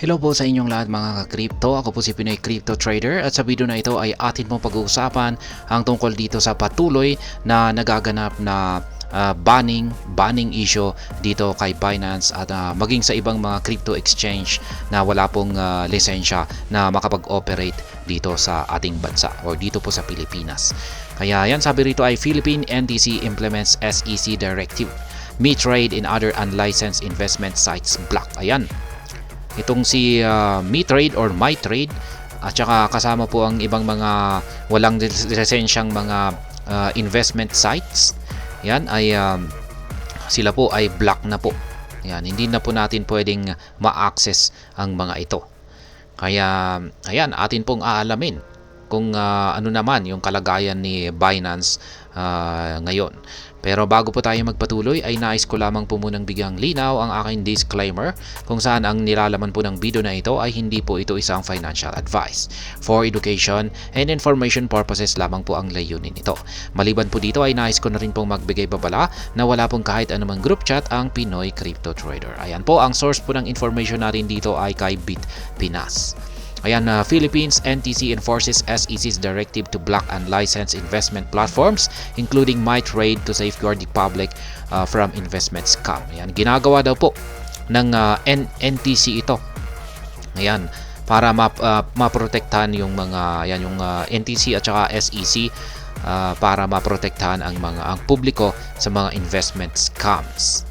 Hello po sa inyong lahat mga ka-crypto. Ako po si Pinoy Crypto Trader at sa video na ito ay atin pong pag-uusapan ang tungkol dito sa patuloy na nagaganap na banning issue dito kay Binance at maging sa ibang mga crypto exchange na wala pong lisensya na makapag-operate dito sa ating bansa o dito po sa Pilipinas. Kaya yan, sabi rito ay Philippine NTC implements SEC directive. MeTrade in other unlicensed investment sites block. Ayan. Itong si MeTrade or MyTrade at saka kasama po ang ibang mga walang lisensyang mga investment sites. Yan ay sila po ay block na po. Yan, hindi na po natin pwedeng ma-access ang mga ito. Kaya ayan, atin pong aalamin kung ano naman yung kalagayan ni Binance ngayon. Pero bago po tayo magpatuloy ay nais ko lamang po munang bigyang linaw ang aking disclaimer kung saan ang nilalaman po ng video na ito ay hindi po ito isang financial advice. For education and information purposes lamang po ang layunin nito. Maliban po dito ay nais ko na rin pong magbigay babala na wala pong kahit anumang group chat ang Pinoy Crypto Trader. Ayan po, ang source po ng information natin dito ay kay Bitpinas. Ayan, Philippines NTC enforces SEC's directive to block unlicensed investment platforms including MyTrade to safeguard the public from investment scam. Ayan, ginagawa daw po ng NTC ito. Ayan, para maprotektahan yung mga yung NTC at saka SEC para maprotektahan ang publiko sa mga investment scams.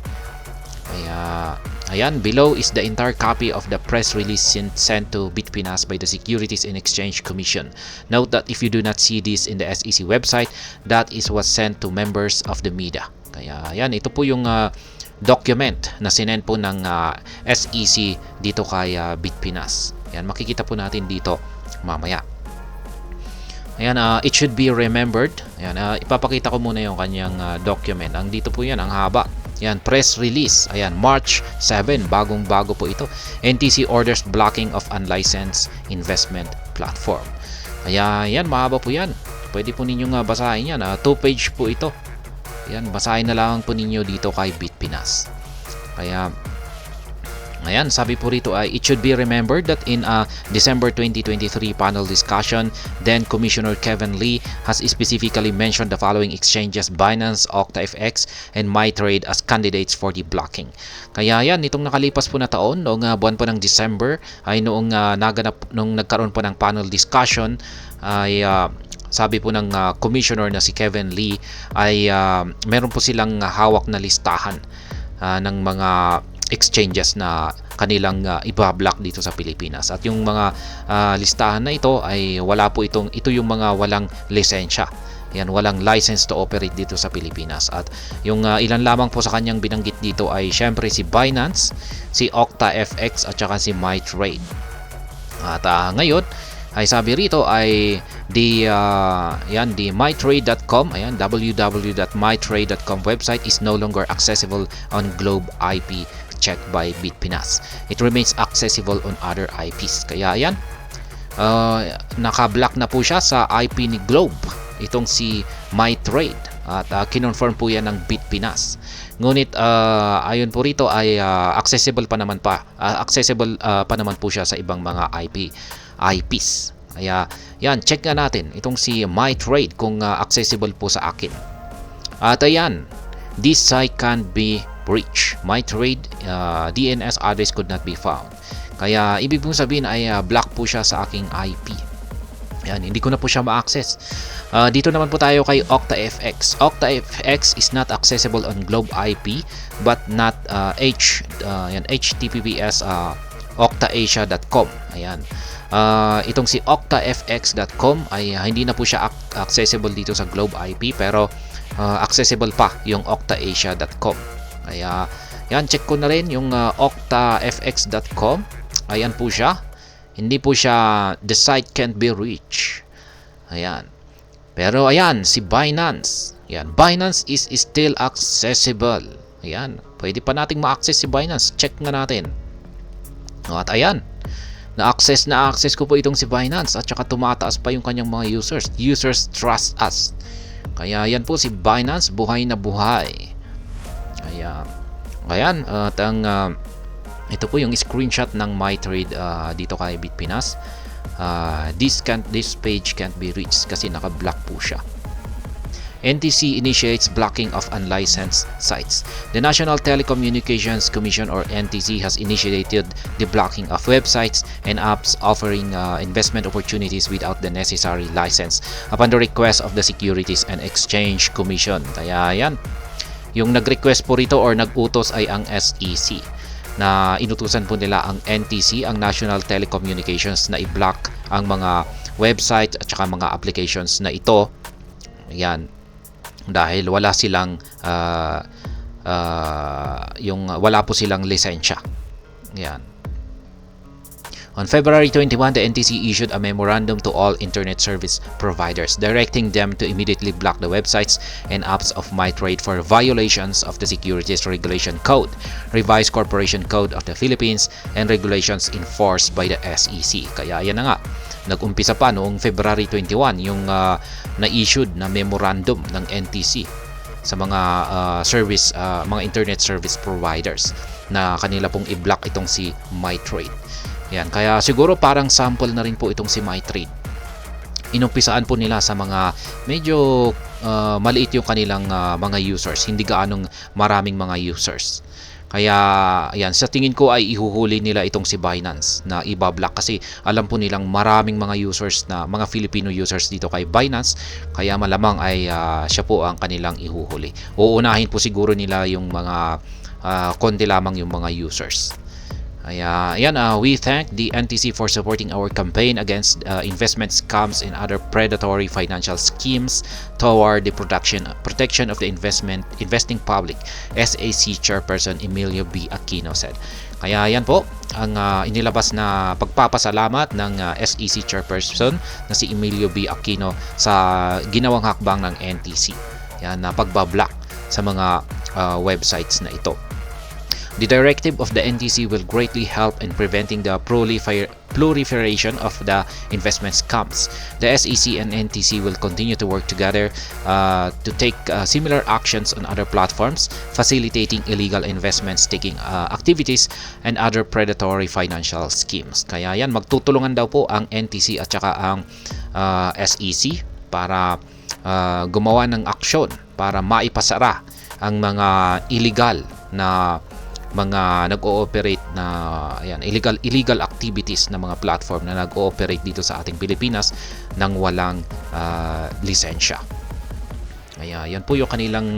Kaya ayan, below is the entire copy of the press release sent to Bitpinas by the Securities and Exchange Commission. Note that if you do not see this in the SEC website, that is was sent to members of the media. Kaya ayan, ito po yung document na sinend po ng SEC dito kay Bitpinas. Ayan, makikita po natin dito mamaya. Ayan, it should be remembered. Ayan, ipapakita ko muna yung kanyang document. Ang dito po yan, ang haba. Yan, press release. Ayan, March 7, bagong-bago po ito. NTC orders blocking of unlicensed investment platform. Kaya yan, mahaba po yan. Pwede po ninyong basahin yan. 2-page po ito. Yan, basahin na lang po ninyo dito kay Bitpinas. Kaya ayan, sabi po rito ay it should be remembered that in a December 2023 panel discussion, then Commissioner Kevin Lee has specifically mentioned the following exchanges: Binance, OctaFX, and MyTrade as candidates for the blocking. Kaya yan, itong nakalipas po na taon, noong buwan po ng December, ay noong nagkaroon po ng panel discussion, ay sabi po ng Commissioner na si Kevin Lee ay meron po silang hawak na listahan ng mga exchanges na kanilang ibablock dito sa Pilipinas. At yung mga listahan na ito ay wala po ito yung mga walang lisensya. Yan, walang license to operate dito sa Pilipinas. At yung ilan lamang po sa kanyang binanggit dito ay syempre si Binance, si OctaFX at saka si MyTrade. At ngayon ay sabi rito ay the mytrade.com, ayan, www.mytrade.com website is no longer accessible on Globe IP checked by Bitpinas. It remains accessible on other IPs. Kaya yan, naka-block na po siya sa IP ni Globe, itong si MyTrade, at kinonfirm po yan ng Bitpinas. Ngunit ayon po rito ay accessible pa naman po siya sa ibang mga IPs. Kaya yan, check nga natin itong si MyTrade kung accessible po sa akin. At ayan, this site can't be breached. MyTrade DNS address could not be found. Kaya ibig pong sabihin ay block po siya sa aking IP. Yan, hindi ko na po siya ma-access. Dito naman po tayo kay OctaFX. OctaFX is not accessible on Globe IP but not HTTPS octaasia.com. Ayan. Itong si octafx.com ay hindi na po siya accessible dito sa Globe IP, pero accessible pa yung octaasia.com. Kaya yan, check ko na rin yung octafx.com. Ayan po siya. Hindi po siya, the site can't be reached. Ayan. Pero ayan, si Binance. Ayan, Binance is still accessible. Ayan, pwede pa nating ma-access si Binance. Check nga natin. At ayan, na-access ko po itong si Binance at saka tumataas pa yung kanyang mga users. Users trust us. Kaya yan po si Binance, buhay na buhay. Kaya ayan, at ang Ito po yung screenshot ng MyTrade dito kay Bitpinas. This page can't be reached kasi naka-block po siya. NTC initiates blocking of unlicensed sites. The National Telecommunications Commission or NTC has initiated the blocking of websites and apps offering investment opportunities without the necessary license upon the request of the Securities and Exchange Commission. Kaya yan, yung nag-request po rito or nag-utos ay ang SEC, na inutusan po nila ang NTC, ang National Telecommunications, na i-block ang mga website at saka mga applications na ito. Yan, dahil wala silang wala po silang lisensya. Yan. On February 21, the NTC issued a memorandum to all internet service providers directing them to immediately block the websites and apps of MyTrade for violations of the Securities Regulation Code, Revised Corporation Code of the Philippines, and regulations enforced by the SEC. Kaya yan na nga, nag-umpisa pa noong February 21 yung na-issued na memorandum ng NTC sa mga mga internet service providers na kanila pong i-block itong si MyTrade. Yan, kaya siguro parang sample na rin po itong si MyTrade. Inumpisaan po nila sa mga medyo maliit yung kanilang mga users, hindi gaanong maraming mga users. Kaya yan, sa tingin ko ay ihuhuli nila itong si Binance na ibablock kasi alam po nilang maraming mga users, na mga Filipino users dito kay Binance, kaya malamang ay siya po ang kanilang ihuhuli. Uunahin po siguro nila yung mga konti lamang yung mga users. We thank the NTC for supporting our campaign against investment scams and other predatory financial schemes toward the protection of the investing public, SAC Chairperson Emilio B. Aquino said. Kaya yan po ang inilabas na pagpapasalamat ng SEC Chairperson na si Emilio B. Aquino sa ginawang hakbang ng NTC. Yan, na pagbablock sa mga websites na ito. The directive of the NTC will greatly help in preventing the proliferation of the investment scams. The SEC and NTC will continue to work together to take similar actions on other platforms, facilitating illegal investments, taking activities, and other predatory financial schemes. Kaya yan, magtutulungan daw po ang NTC at saka ang SEC para gumawa ng aksyon para maipasara ang mga illegal na mga nag-ooperate na illegal activities na mga platform na nag-ooperate dito sa ating Pilipinas nang walang lisensya. Kaya yan po yung kanilang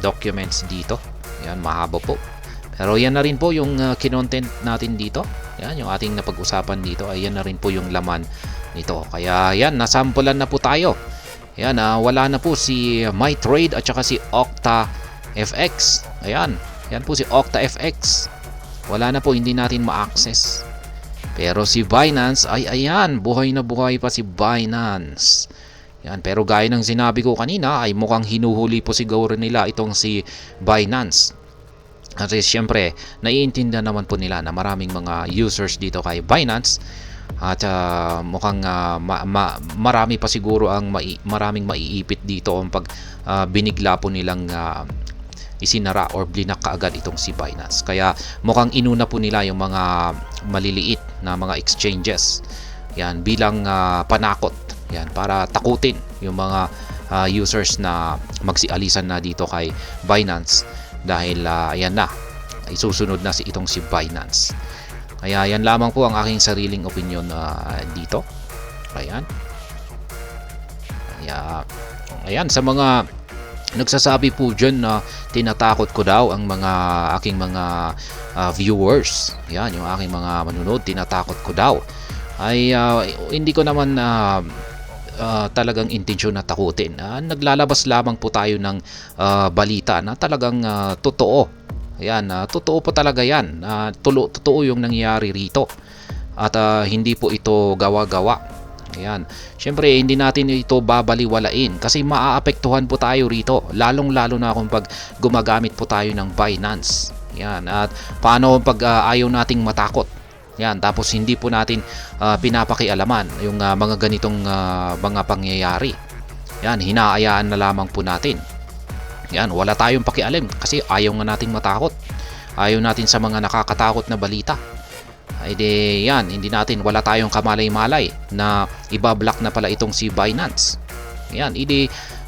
documents dito. Yan, mahaba po. Pero yan na rin po yung kinontent natin dito. Yan, yung ating napag-usapan dito, ay yan na rin po yung laman nito. Kaya yan, nasampulan na po tayo. Yan, wala na po si MyTrade at saka si OctaFX. Ayan, yan po si OctaFX. Wala na po, hindi natin ma-access. Pero si Binance, ay ayan, buhay na buhay pa si Binance. Yan, pero gaya ng sinabi ko kanina, ay mukhang hinuhuli po siguro nila itong si Binance. Kasi siyempre, naiintindihan naman po nila na maraming mga users dito kay Binance. At mukhang marami pa siguro ang maraming maiipit dito ang pag binigla po nilang isinara or blinak kaagad itong si Binance. Kaya mukhang inuna po nila yung mga maliliit na mga exchanges. Yan, bilang panakot. Yan, para takutin yung mga users na magsialisan na dito kay Binance dahil ayan na, isusunod na itong si Binance. Kaya yan lamang po ang aking sariling opinion dito. Ayan. Ayan, sa mga nagsasabi po dyan na tinatakot ko daw ang mga aking mga viewers. Yan, yung aking mga manunod, tinatakot ko daw. Ay hindi ko naman talagang intensyon na takutin. Naglalabas lamang po tayo ng balita na talagang totoo. Ayan, totoo po talaga yan. Totoo yung nangyayari rito. At hindi po ito gawa-gawa. Ayan. Siyempre, hindi natin ito babaliwalain kasi maaapektuhan po tayo rito. Lalong-lalo na kung pag gumagamit po tayo ng Binance. Ayan. At paano pag ayaw nating matakot? Ayan. Tapos hindi po natin pinapakialaman yung mga ganitong mga pangyayari. Ayan. Hinaayaan na lamang po natin. Ayan. Wala tayong pakialam kasi ayaw nga nating matakot. Ayaw natin sa mga nakakatakot na balita. Ay di yan, hindi natin, wala tayong kamalay-malay na ibablock na pala itong si Binance. Yan, hindi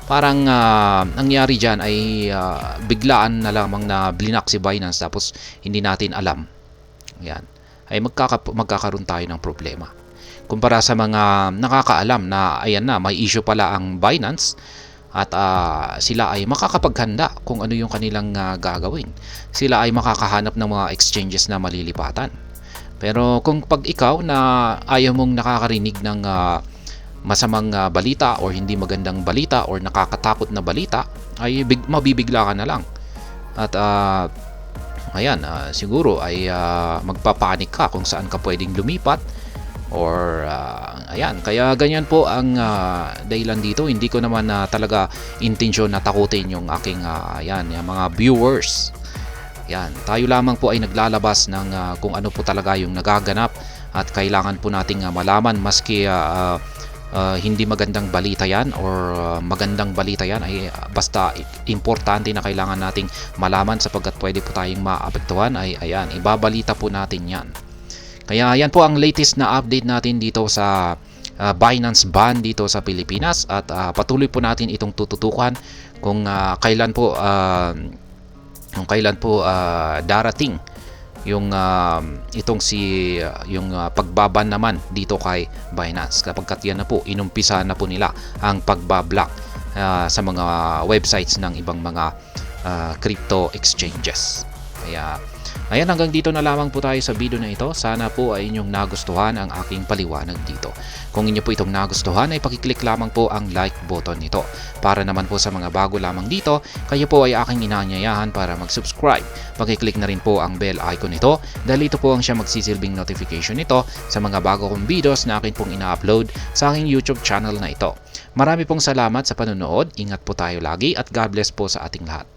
parang nangyari dyan ay biglaan na lamang na blinak si Binance tapos hindi natin alam. Yan, ay magkakaroon tayo ng problema. Kumpara sa mga nakakaalam na ayan na, may issue pala ang Binance at sila ay makakapaghanda kung ano yung kanilang gagawin. Sila ay makakahanap ng mga exchanges na malilipatan. Pero kung pag ikaw na ayaw mong nakakarinig ng masamang balita or hindi magandang balita or nakakatakot na balita, ay mabibigla ka na lang. At ayan, siguro ay magpapanik ka kung saan ka pwedeng lumipat or ayan, kaya ganyan po ang dahilan dito. Hindi ko naman talaga intensyon na takutin yung aking ayan, yung mga viewers. Yan, tayo lamang po ay naglalabas ng kung ano po talaga yung nagaganap at kailangan po nating malaman maski hindi magandang balita yan or magandang balita yan, ay basta importante na kailangan nating malaman sapagkat pwede po tayong maapektuhan, ay ayan, ibabalita po natin yan. Kaya yan po ang latest na update natin dito sa Binance ban dito sa Pilipinas at patuloy po natin itong tututukan kung kailan po darating yung itong yung pagbaban naman dito kay Binance, kapag yan na po inumpisa na po nila ang pagbablock sa mga websites ng ibang mga crypto exchanges. Kaya ayan, hanggang dito na lamang po tayo sa video na ito. Sana po ay inyong nagustuhan ang aking paliwanag dito. Kung inyo po itong nagustuhan ay pakiclick lamang po ang like button nito. Para naman po sa mga bago lamang dito, kayo po ay aking inaanyayahan para mag-subscribe. Pakiclick na rin po ang bell icon nito dahil ito po ang siya magsisilbing notification nito sa mga bago kong videos na akin pong ina-upload sa aking YouTube channel na ito. Marami pong salamat sa panonood. Ingat po tayo lagi at God bless po sa ating lahat.